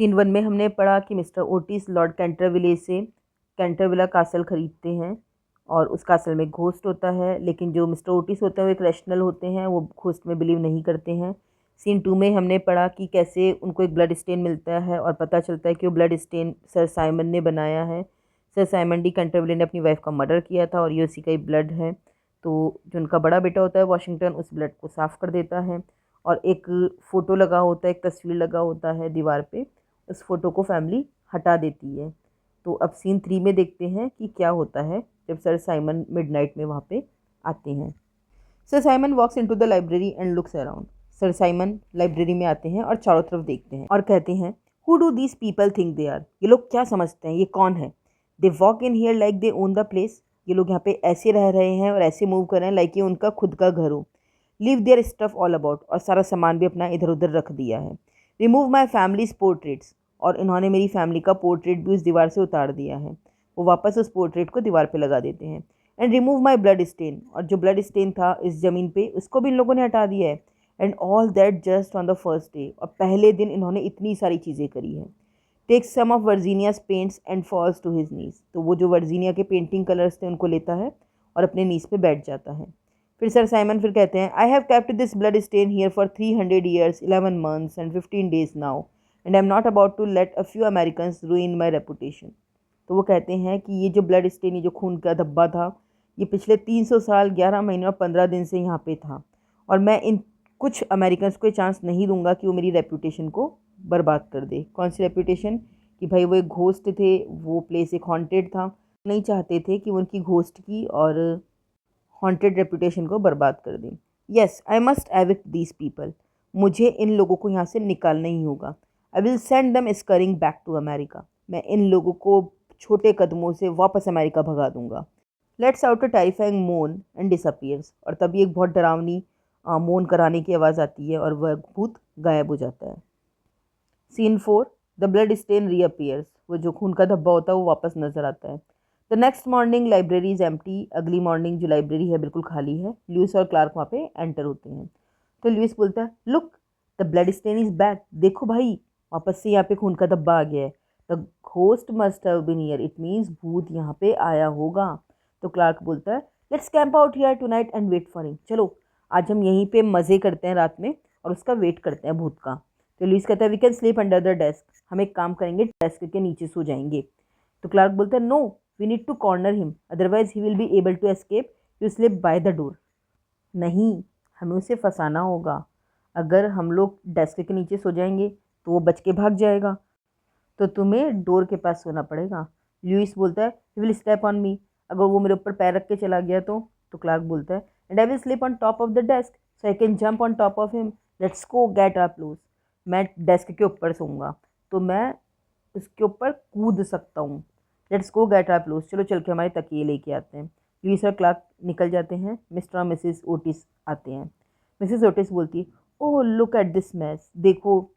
Scene 1 में हमने पढ़ा कि मिस्टर ओटिस लॉर्ड कैंटरविले से कैंटरविला कासल ख़रीदते हैं और उस कासल में घोस्ट होता है, लेकिन जो मिस्टर ओटिस होते हैं वो एक रैशनल होते हैं, वो घोस्ट में बिलीव नहीं करते हैं। सीन 2 में हमने पढ़ा कि कैसे उनको एक ब्लड स्टेन मिलता है और पता चलता है कि वो ब्लड स्टेन सर साइमन ने बनाया है। सर साइमन डी कैंटरविले ने अपनी वाइफ का मर्डर किया था और ये उसी का ही ब्लड है। तो जो उनका बड़ा बेटा होता है वॉशिंगटन, उस ब्लड को साफ़ कर देता है और एक फ़ोटो लगा होता है, एक तस्वीर लगा होता है दीवार पे, उस फ़ोटो को फैमिली हटा देती है। तो अब सीन 3 में देखते हैं कि क्या होता है जब सर साइमन मिडनाइट में वहाँ पे आते हैं। Sir Simon walks into the library and looks around. Sir Simon library में आते हैं और चारों तरफ देखते हैं और कहते हैं, who do these people think they are? ये लोग क्या समझते हैं, ये कौन है? They walk in here like they own the place. ये लोग यहाँ पे ऐसे रह रहे हैं और ऐसे मूव कर रहे हैं लाइक ये उनका खुद का घर हो। Leave their stuff all about, और सारा सामान भी अपना इधर उधर रख दिया है। रिमूव माई फैमिलीज पोर्ट्रेट्स, और इन्होंने मेरी फैमिली का पोर्ट्रेट भी उस दीवार से उतार दिया है। वो वापस उस पोर्ट्रेट को दीवार पे लगा देते हैं। And remove my blood stain, और जो ब्लड स्टेन था इस ज़मीन पे उसको भी इन लोगों ने हटा दिया है। And all that just on the first day, और पहले दिन इन्होंने इतनी सारी चीज़ें करी हैं। Take some of Virginia's paints and falls to his knees, तो वो जो वर्जीनिया के पेंटिंग कलर्स थे उनको लेता है और अपने नीज पे बैठ जाता है। फिर सर साइमन फिर कहते हैं, I have kept this blood stain here for 300 years 11 months and 15 days now and I am not about to let a few Americans ruin my reputation. तो वो कहते हैं कि ये जो ब्लड स्टेन, ये जो खून का धब्बा था, ये पिछले 300 साल 11 महीने और 15 दिन से यहाँ पे था, और मैं इन कुछ अमेरिकन्स को चांस नहीं दूंगा कि वो मेरी रेपुटेशन को बर्बाद कर दे। कौन सी रेपुटेशन? कि भाई वो एक घोस्ट थे, वो प्लेस एक हॉन्टेड था, नहीं चाहते थे कि वो उनकी घोस्ट की और हॉन्टेड रेपुटेशन को बर्बाद कर दें। Yes, I must evict these people, मुझे इन लोगों को यहाँ से निकालना ही होगा। I will send them स्करिंग back to America, मैं इन लोगों को छोटे कदमों से वापस अमेरिका भगा दूंगा। लेट्स आउट अ टेरिफाइंग मोन एंड डिसअपियर्स, और तभी एक बहुत डरावनी मोन कराने की आवाज़ आती है और वह भूत गायब हो जाता है। Scene 4, the blood stand reappears, वो जो खून का धब्बा होता है वो वापस नजर आता है। The next morning library is empty, अगली मॉर्निंग जो लाइब्रेरी है बिल्कुल खाली है। ल्यूइस और क्लार्क वहाँ पे एंटर होते हैं। तो ल्यूइस बोलता है, look the blood stain is back, देखो भाई वापस से यहाँ पे खून का धब्बा आ गया है। The ghost must have been here, it means भूत यहाँ पे आया होगा। तो क्लार्क बोलता है, let's camp out here tonight and wait for him, चलो आज हम यहीं पे मज़े करते हैं रात में और उसका वेट करते हैं भूत का। तो लुइस कहता है, we can sleep under the desk, हम एक काम करेंगे डेस्क के नीचे सो जाएंगे। तो क्लार्क बोलता है, no we need to corner him otherwise he will be able to escape, you sleep by the door. नहीं, हमें उसे फंसाना होगा, अगर हम लोग डेस्क के नीचे सो जाएंगे तो वो बच के भाग जाएगा, तो तुम्हें डोर के पास सोना पड़ेगा। लुइस बोलता है, he will step on me, अगर वो मेरे ऊपर पैर रख के चला गया तो क्लार्क बोलता है, and I will sleep on top of the desk so I can jump on top of him, let's go get our clothes. मैं डेस्क के ऊपर सोऊंगा तो मैं उसके ऊपर कूद सकता हूँ। Let's go get our clothes, चलो चल के हमारे तकिए लेके आते हैं। लुइस और क्लार्क निकल जाते हैं। मिस्टर और मिसेस ओटिस आते हैं। मिसेस ओटिस बोलती है, oh look at this mess, देखो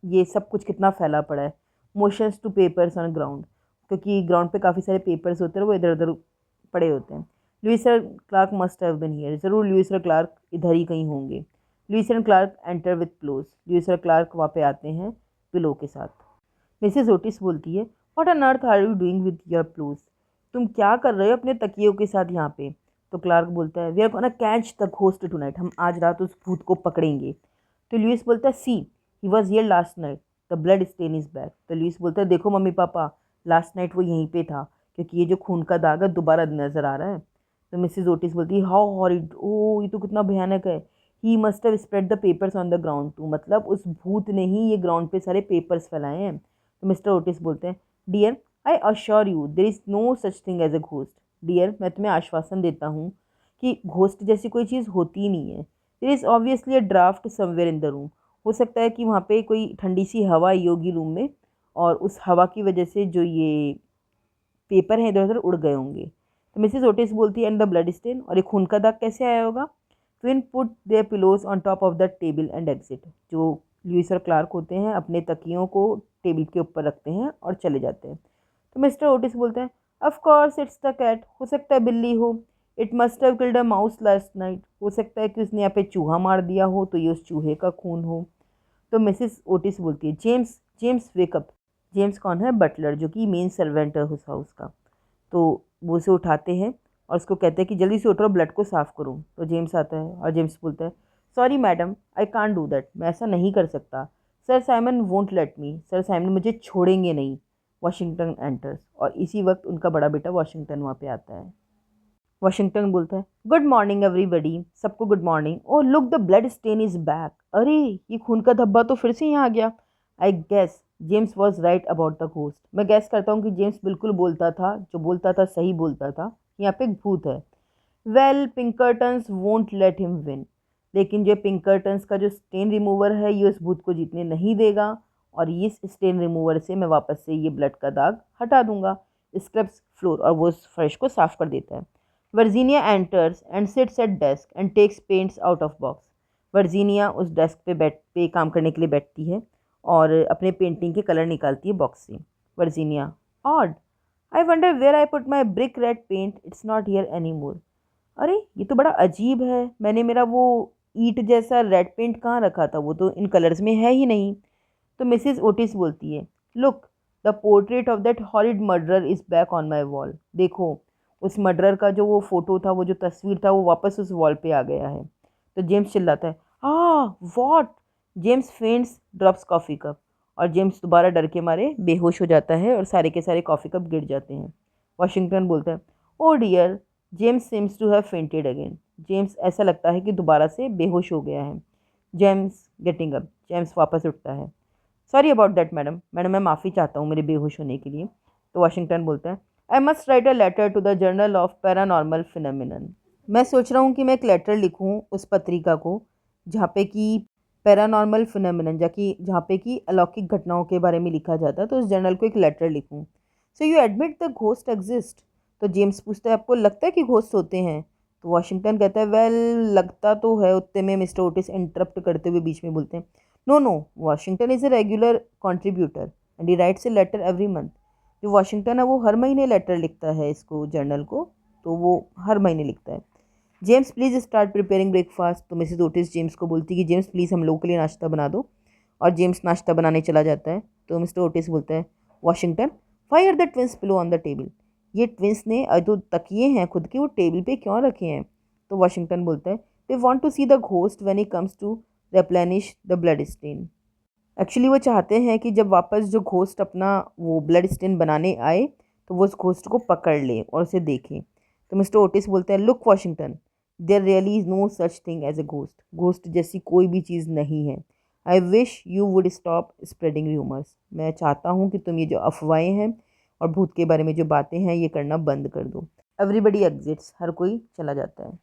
ये सब कुछ कितना फैला पड़ा है। Motions to papers on ground, क्योंकि ग्राउंड पे काफ़ी सारे पेपर्स होते हैं वो इधर उधर पड़े होते हैं। लुइस और Clark must have been here, ज़रूर लुइस और क्लार्क इधर ही कहीं होंगे। Louis and Clark enter with pillows, Louis और क्लार्क वहाँ पे आते हैं पिलो के साथ। मिसेस ओटिस बोलती है, what on earth are you doing with your pillows, तुम क्या कर रहे हो अपने तकियों के साथ यहाँ पे? तो क्लार्क बोलता है, we are gonna catch the ghost tonight, हम आज रात उस भूत को पकड़ेंगे। तो लुइस बोलता है, see he was here last night, the blood stain is back. तो लुइस बोलता है, देखो मम्मी पापा, लास्ट नाइट वो यहीं पे था, क्योंकि ये जो खून का दाग है दोबारा नजर आ रहा है। तो मिसेस ओटिस बोलती है, हाउ हॉरिड, ओ ये तो कितना भयानक है। He must have spread the papers on the ground too, मतलब उस भूत ने ही ये ग्राउंड पे सारे पेपर्स फैलाए हैं। तो मिस्टर ओटिस बोलते हैं, dear I assure you there is no such thing as a ghost. Dear, मैं तुम्हें आश्वासन देता हूँ कि घोस्ट जैसी कोई चीज़ होती ही नहीं है। There is obviously a draft somewhere in the room, हो सकता है कि वहाँ पे कोई ठंडी सी हवा आई होगी रूम में, और उस हवा की वजह से जो ये पेपर हैं इधर उधर उड़ गए होंगे। तो मिसेस ओटिस बोलती है, एंड द ब्लड स्टेन, और ये खून का दाग कैसे आया होगा? Twin put their pillows on top of the table and exit, जो लुइस और क्लार्क होते हैं अपने तकियों को टेबल के ऊपर रखते हैं और चले जाते हैं। तो मिस्टर ओटिस बोलते हैं, of course it's the cat, हो सकता है बिल्ली हो। It must have killed a mouse last night, हो सकता है कि उसने यहाँ पे चूहा मार दिया हो तो ये उस चूहे का खून हो। तो मिसेस ओटिस बोलती है, जेम्स जेम्स वेकअप। जेम्स कौन है? बटलर, जो कि मेन सर्वेंट है उस हाउस का। तो वो उसे उठाते हैं और उसको कहते हैं कि जल्दी से उठो, ब्लड को साफ़ करो। तो जेम्स आता है और जेम्स बोलता है, sorry madam, I can't do that, मैं ऐसा नहीं कर सकता। Sir Simon won't let me, sir Simon मुझे छोड़ेंगे नहीं। वॉशिंगटन एंटर्स और इसी वक्त उनका बड़ा बेटा वॉशिंगटन वहाँ पे आता है। वॉशिंगटन बोलता है, गुड मॉर्निंग एवरीबडी, सबको good morning. Oh look, the blood stain is back. अरे, ये खून का धब्बा तो फिर से यहाँ आ गया। I guess James was right about the ghost. मैं गैस करता हूँ कि जेम्स बिल्कुल बोलता था, जो बोलता था सही बोलता था। यहाँ पे एक भूत है। Well, Pinkertons won't let him win. लेकिन जो पिंकर्टन्स का जो स्टेन रिमूवर है, ये उस भूत को जीतने नहीं देगा। और इस स्टेन रिमूवर से मैं वापस से ये ब्लड का दाग हटा दूंगा। स्क्रब्स फ्लोर, और वो उस फर्श को साफ कर देता है। Virginia enters and sits at desk and takes paints out of box. Virginia उस डेस्क पे काम करने के लिए बैठती है और अपने पेंटिंग के कलर निकालती है बॉक्स से। Virginia, odd, I wonder where I put my brick red paint, it's not here anymore. अरे, ये तो बड़ा अजीब है, मैंने मेरा वो ईट जैसा रेड पेंट कहाँ रखा था, वो तो इन कलर्स में है ही नहीं। तो मिसिज ओटिस बोलती है, look, the portrait of that horrid murderer is back on my wall. देखो, उस मर्डरर का जो वो फोटो था, वो जो तस्वीर था, वो वापस उस वॉल पे आ गया है। तो जेम्स चिल्लाता है, what. James फेंट्स, drops coffee cup. और जेम्स दोबारा डर के मारे बेहोश हो जाता है और सारे के सारे कॉफ़ी कप गिर जाते हैं। वॉशिंगटन बोलता है, oh dear, James seems to have fainted again. James, ऐसा लगता है कि दोबारा से बेहोश हो गया है। James getting up. जेम्स वापस उठता है। Sorry about that madam, madam मैं माफ़ी चाहता हूँ मेरे बेहोश होने के लिए। तो वॉशिंगटन बोलता है, I must write a letter to the journal of paranormal phenomenon. मैं सोच रहा हूँ कि मैं एक लेटर लिखूँ उस पत्रिका को जहाँ पे कि पैरानॉर्मल फिनोमिनन, जहाँ पे कि अलौकिक घटनाओं के बारे में लिखा जाता है, तो उस जर्नल को एक लेटर लिखूँ। So you admit the ghost exist. तो जेम्स पूछता है, आपको लगता है कि घोस्ट होते हैं? तो वॉशिंगटन कहता है, वेल, लगता तो है। उतने में मिस्टर ओटिस इंटरप्ट करते हुए बीच में बोलते हैं, no no, Washington is a regular contributor and he writes a letter every month. जो वॉशिंगटन है वो हर महीने लेटर लिखता है इसको, जर्नल को, तो वो हर महीने लिखता है। James please start preparing breakfast. तो मिसेस ओटिस जेम्स को बोलती है कि जेम्स प्लीज़ हम लोगों के लिए नाश्ता बना दो। और जेम्स नाश्ता बनाने चला जाता है। तो मिस्टर ओटिस बोलता है, Washington, why are the twins pillow on the table. ये ट्विंस ने जो तकिए हैं खुद के, वो टेबल पे क्यों रखे हैं? तो वॉशिंगटन बोलता है, they want to see the ghost when he comes to replenish the blood stain. Actually वो चाहते हैं कि जब वापस जो घोस्ट अपना वो ब्लड स्टेन बनाने आए, तो वो उस घोस्ट को पकड़ ले और उसे देखें। तो मिस्टर ओटिस बोलते हैं, look Washington, there really is no such thing as a ghost. Ghost जैसी कोई भी चीज़ नहीं है। I wish you would stop spreading rumours. मैं चाहता हूँ कि तुम ये जो अफवाहें हैं और भूत के बारे में जो बातें हैं, ये करना बंद कर दो। एवरीबडी एग्जिट्स, हर कोई चला जाता है।